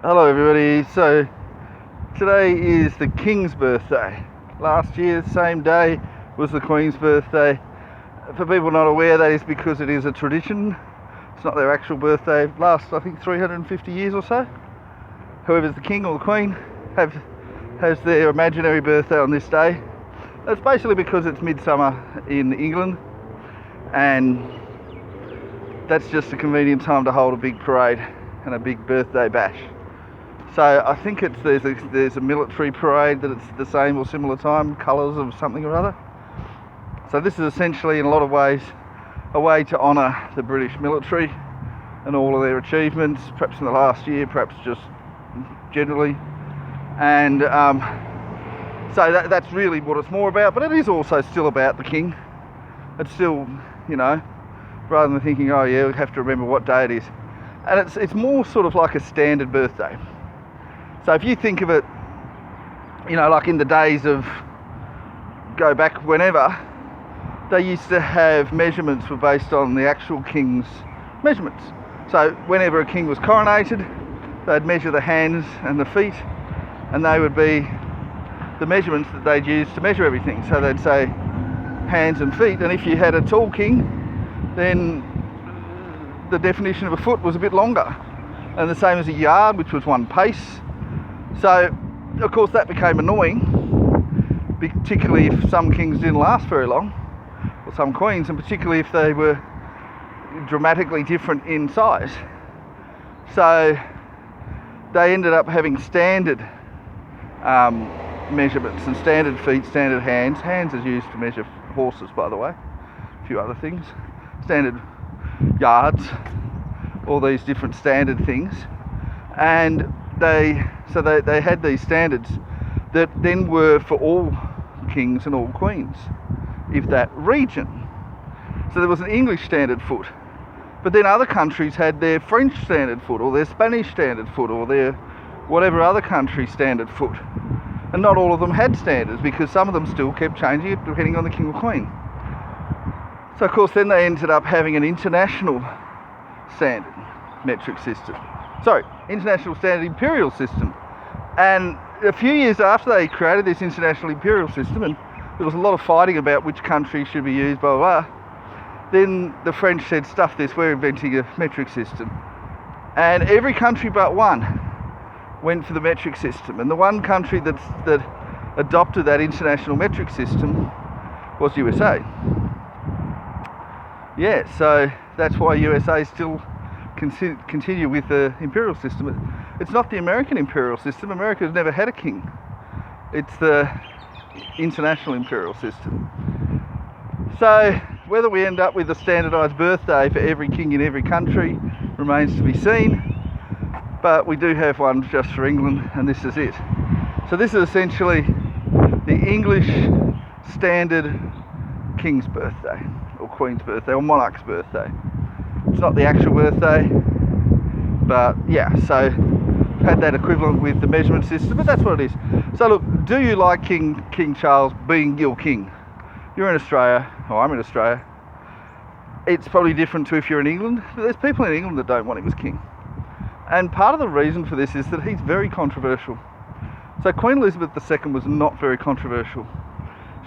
Hello everybody, so today is the King's birthday. Last year, same day, was the Queen's birthday. For people not aware, that is because it is a tradition. It's not their actual birthday. It lasts, I think, 350 years or so. Whoever's the King or the Queen has their imaginary birthday on this day. That's basically because it's midsummer in England, and that's just a convenient time to hold a big parade and a big birthday bash. So I think there's a military parade that it's the same or similar time, colours of something or other. So this is essentially, in a lot of ways, a way to honour the British military and all of their achievements, perhaps in the last year, perhaps just generally. And so that's really what it's more about, but it is also still about the King. It's still, rather than thinking, oh yeah, we have to remember what day it is. And it's more sort of like a standard birthday. So if you think of it, like in the days of, go back whenever, they used to have measurements were based on the actual king's measurements. So whenever a king was coronated, they'd measure the hands and the feet, and they would be the measurements that they'd use to measure everything. So they'd say hands and feet, and if you had a tall king, then the definition of a foot was a bit longer, and the same as a yard, which was one pace. So, of course, that became annoying, particularly if some kings didn't last very long, or some queens, and particularly if they were dramatically different in size. So they ended up having standard measurements and standard feet, standard hands. Hands is used to measure horses, by the way, a few other things. Standard yards, all these different standard things. And they had these standards that then were for all kings and all queens of that region. So there was an English standard foot, but then other countries had their French standard foot, or their Spanish standard foot, or their whatever other country standard foot. And not all of them had standards, because some of them still kept changing it depending on the king or queen. So of course then they ended up having an international standard metric system. International standard imperial system. And a few years after they created this international imperial system, and there was a lot of fighting about which country should be used, blah, blah, blah, then the French said, stuff this, we're inventing a metric system. And every country but one went for the metric system. And the one country that adopted that international metric system was USA. Yeah, so that's why USA still continue with the imperial system. It's not the American imperial system. America has never had a king. It's the international imperial system. So whether we end up with a standardised birthday for every king in every country remains to be seen, but we do have one just for England, and this is it. So this is essentially the English standard king's birthday, or queen's birthday, or monarch's birthday. It's not the actual birthday, but yeah, so had that equivalent with the measurement system, but that's what it is. So look, do you like King Charles being your king? You're in Australia, or I'm in Australia. It's probably different to if you're in England. There's people in England that don't want him as king. And part of the reason for this is that he's very controversial. So Queen Elizabeth II was not very controversial.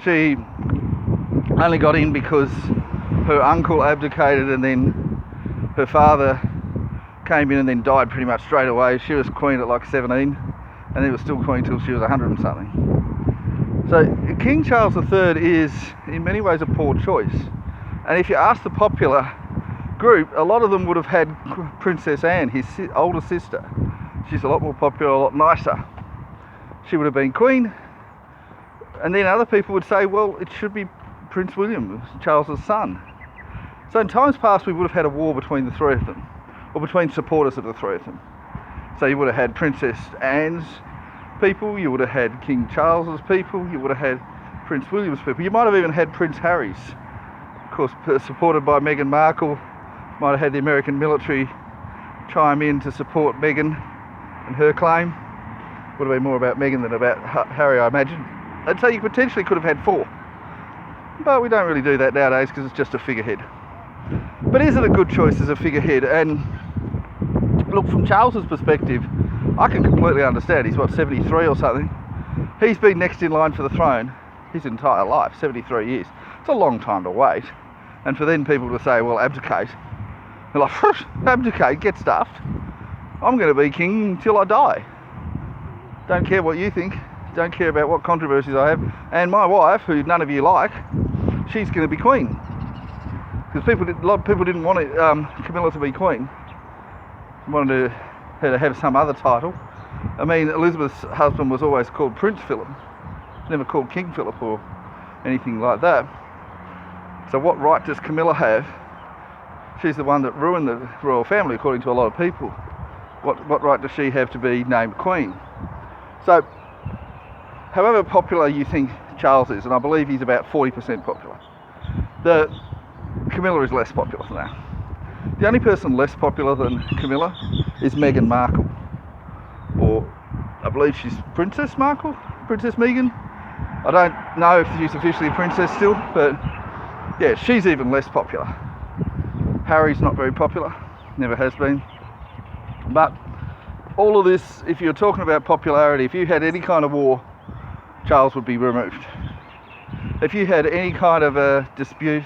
She only got in because her uncle abdicated, and then her father came in and then died pretty much straight away. She was queen at like 17, and he was still queen till she was 100 and something. So King Charles III is in many ways a poor choice. And if you ask the popular group, a lot of them would have had Princess Anne, his older sister. She's a lot more popular, a lot nicer. She would have been queen. And then other people would say, well, it should be Prince William, Charles's son. So in times past, we would have had a war between the three of them, or between supporters of the three of them. So you would have had Princess Anne's people, you would have had King Charles's people, you would have had Prince William's people. You might have even had Prince Harry's, of course, supported by Meghan Markle. Might have had the American military chime in to support Meghan and her claim. Would have been more about Meghan than about Harry, I imagine. And so you potentially could have had four. But we don't really do that nowadays because it's just a figurehead. But is it a good choice as a figurehead? And look, from Charles's perspective, I can completely understand. He's, what, 73 or something? He's been next in line for the throne his entire life, 73 years. It's a long time to wait. And for then people to say, well, abdicate. They're like, abdicate, get stuffed. I'm going to be king until I die. Don't care what you think. Don't care about what controversies I have. And my wife, who none of you like, she's going to be queen. Because a lot of people didn't want Camilla to be queen. Wanted her to have some other title. I mean, Elizabeth's husband was always called Prince Philip. Never called King Philip or anything like that. So what right does Camilla have? She's the one that ruined the royal family, according to a lot of people. What right does she have to be named queen? So, however popular you think Charles is, and I believe he's about 40% popular, Camilla is less popular than that. The only person less popular than Camilla is Meghan Markle. Or, I believe she's Princess Markle? Princess Meghan? I don't know if she's officially a princess still, but yeah, she's even less popular. Harry's not very popular, never has been. But all of this, if you're talking about popularity, if you had any kind of war, Charles would be removed. If you had any kind of a dispute,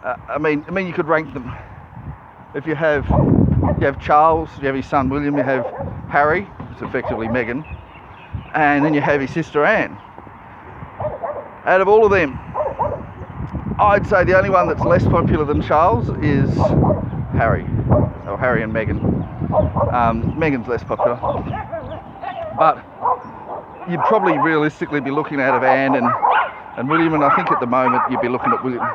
I mean, you could rank them. If you have Charles, you have his son William, you have Harry, who's effectively Meghan, and then you have his sister Anne. Out of all of them, I'd say the only one that's less popular than Charles is Harry, or Harry and Meghan. Meghan's less popular, but you'd probably realistically be looking out of Anne and William, and I think at the moment you'd be looking at William.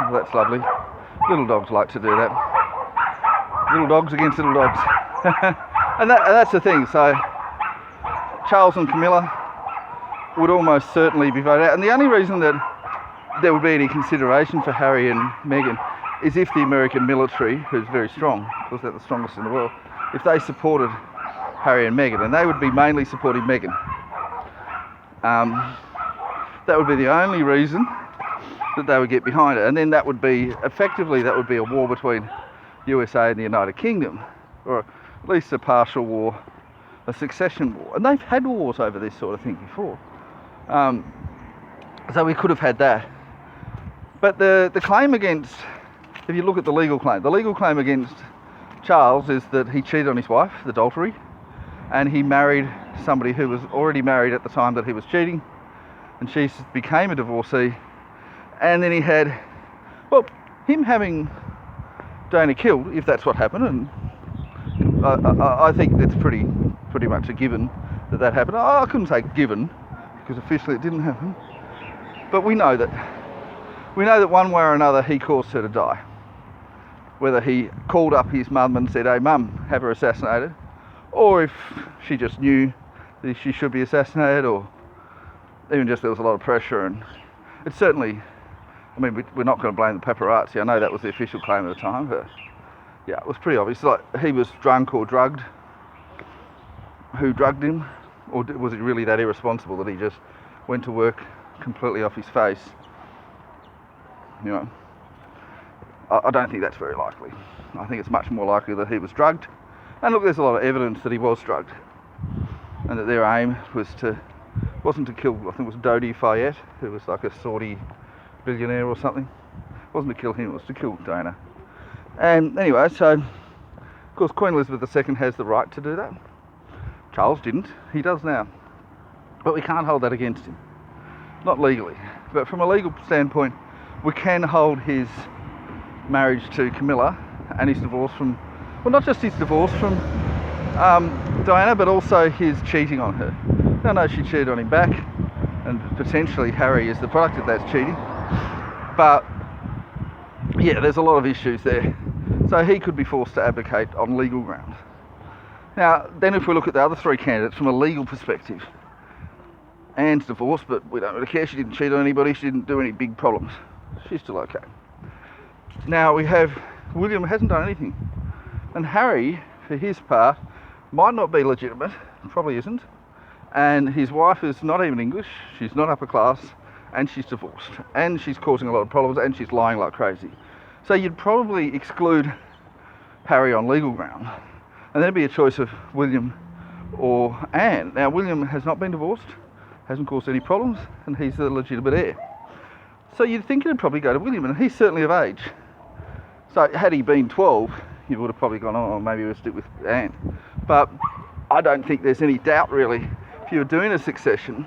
Oh, that's lovely. Little dogs like to do that. Little dogs against little dogs. and that's the thing. So Charles and Camilla would almost certainly be voted out. And the only reason that there would be any consideration for Harry and Meghan is if the American military, who's very strong, because they're the strongest in the world, if they supported Harry and Meghan, and they would be mainly supporting Meghan. That would be the only reason that they would get behind it. And then that would be, effectively, that would be a war between USA and the United Kingdom, or at least a partial war, a succession war. And they've had wars over this sort of thing before. So we could have had that. But the claim against, if you look at the legal claim against Charles is that he cheated on his wife, adultery, and he married somebody who was already married at the time that he was cheating, and she became a divorcee. And then he had, well, him having Diana killed, if that's what happened, and I think that's pretty much a given that happened. I couldn't say given, because officially it didn't happen, but we know that one way or another he caused her to die. Whether he called up his mum and said, hey mum, have her assassinated, or if she just knew that she should be assassinated, or even just there was a lot of pressure. And it's certainly, I mean, we're not going to blame the paparazzi. I know that was the official claim at the time, but yeah, it was pretty obvious. Like, he was drunk or drugged. Who drugged him? Or was it really that irresponsible that he just went to work completely off his face? You know, I don't think that's very likely. I think it's much more likely that he was drugged. And look, there's a lot of evidence that he was drugged, and that their aim wasn't to kill, I think it was Dodi Fayed, who was like a Saudi billionaire or something. It wasn't to kill him, it was to kill Diana. And anyway, so of course Queen Elizabeth II has the right to do that. Charles didn't, he does now. But we can't hold that against him. Not legally. But from a legal standpoint, we can hold his marriage to Camilla and his divorce from, well, not just his divorce from Diana, but also his cheating on her. Now, no, she cheated on him back, and potentially Harry is the product of that cheating. But yeah, there's a lot of issues there. So he could be forced to abdicate on legal grounds. Now, then if we look at the other three candidates from a legal perspective, Anne's divorced, but we don't really care. She didn't cheat on anybody. She didn't do any big problems. She's still okay. Now we have William, hasn't done anything. And Harry, for his part, might not be legitimate, probably isn't. And his wife is not even English, she's not upper class, and she's divorced. And she's causing a lot of problems, and she's lying like crazy. So you'd probably exclude Harry on legal ground. And then it'd be a choice of William or Anne. Now, William has not been divorced, hasn't caused any problems, and he's the legitimate heir. So you'd think it'd probably go to William, and he's certainly of age. So had he been 12, you would have probably gone, oh, maybe we'll stick with Anne. But I don't think there's any doubt, really, if you were doing a succession,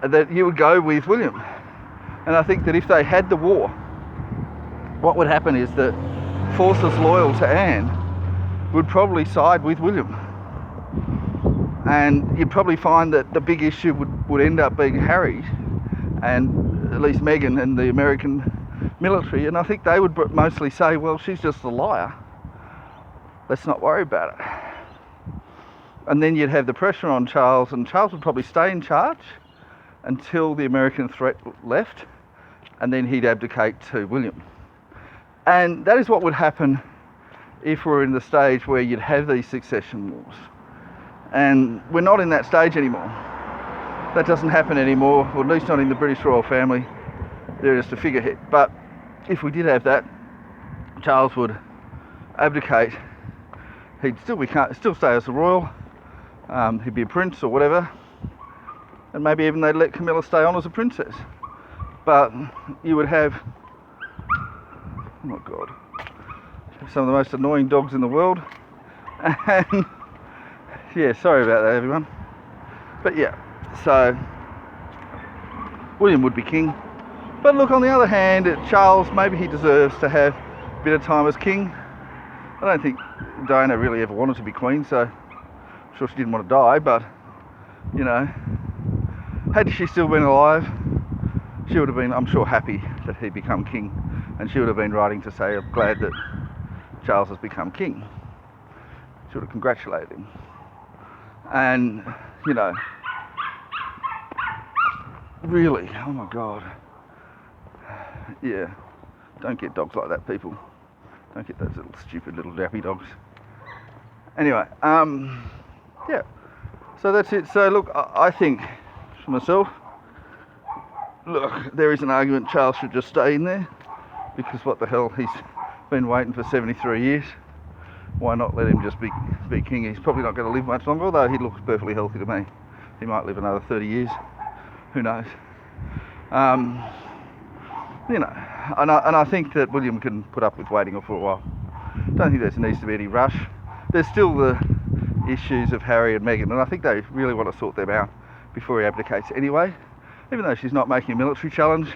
that you would go with William. And I think that if they had the war, what would happen is that forces loyal to Anne would probably side with William. And you'd probably find that the big issue would end up being Harry and at least Meghan and the American military. And I think they would mostly say, well, she's just a liar. Let's not worry about it. And then you'd have the pressure on Charles, and Charles would probably stay in charge until the American threat left, and then he'd abdicate to William. And that is what would happen if we're in the stage where you'd have these succession wars. And we're not in that stage anymore. That doesn't happen anymore, or at least not in the British royal family. They're just a figurehead. But if we did have that, Charles would abdicate. He'd still stay as a royal. He'd be a prince or whatever. And maybe even they'd let Camilla stay on as a princess. But you would have, oh my God, some of the most annoying dogs in the world. And yeah, sorry about that, everyone. But yeah, so William would be king. But look, on the other hand, Charles, maybe he deserves to have a bit of time as king. I don't think Diana really ever wanted to be queen, so I'm sure she didn't want to die, but, you know, had she still been alive, she would have been, I'm sure, happy that he'd become king, and she would have been writing to say, I'm glad that Charles has become king. She would have congratulated him. And, you know, really, oh my God. Yeah, don't get dogs like that, people. Don't get those little stupid little dappy dogs. Anyway, yeah, so that's it. So look, I think for myself, look, there is an argument Charles should just stay in there, because what the hell, he's been waiting for 73 years. Why not let him just be king? He's probably not going to live much longer, although he looks perfectly healthy to me. He might live another 30 years. Who knows? You know, and I think that William can put up with waiting for a while. Don't think there needs to be any rush. There's still the issues of Harry and Meghan, and I think they really want to sort them out before he abdicates anyway. Even though she's not making a military challenge,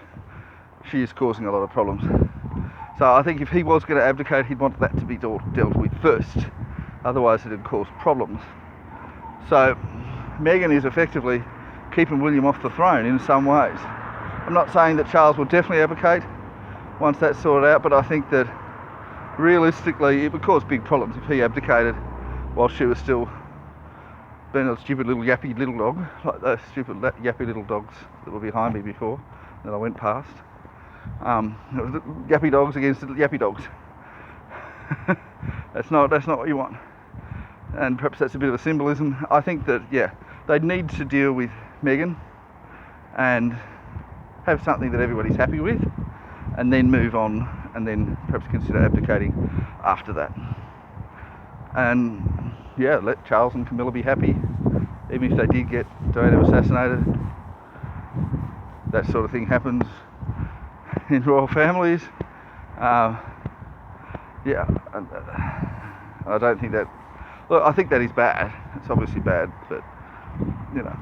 she is causing a lot of problems. So I think if he was going to abdicate, he'd want that to be dealt with first. Otherwise it'd cause problems. So Meghan is effectively keeping William off the throne in some ways. I'm not saying that Charles will definitely abdicate once that's sorted out, but I think that realistically it would cause big problems if he abdicated while she was still being a stupid little yappy little dog, like those stupid yappy little dogs that were behind me before that I went past. It was yappy dogs against yappy dogs. That's not what you want. And perhaps that's a bit of a symbolism. I think that, yeah, they'd need to deal with Meghan and have something that everybody's happy with, and then move on, and then perhaps consider abdicating after that. And yeah, let Charles and Camilla be happy, even if they did get Diana assassinated. That sort of thing happens in royal families. Yeah, I don't think that. Look, I think that is bad. It's obviously bad, but you know,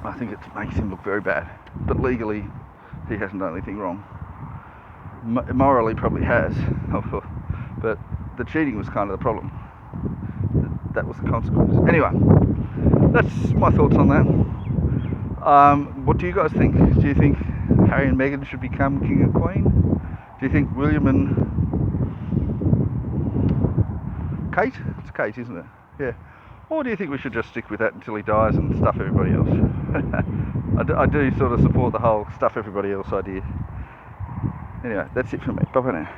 I think it makes him look very bad. But legally, he hasn't done anything wrong. Morally, probably has, but the cheating was kind of the problem. That was the consequence. Anyway, that's my thoughts on that. What do you guys think? Do you think Harry and Meghan should become king and queen? Do you think William and Kate? It's Kate, isn't it? Yeah. Or do you think we should just stick with that until he dies and stuff everybody else? I do sort of support the whole stuff everybody else idea. Anyway, that's it from me. Bye bye now.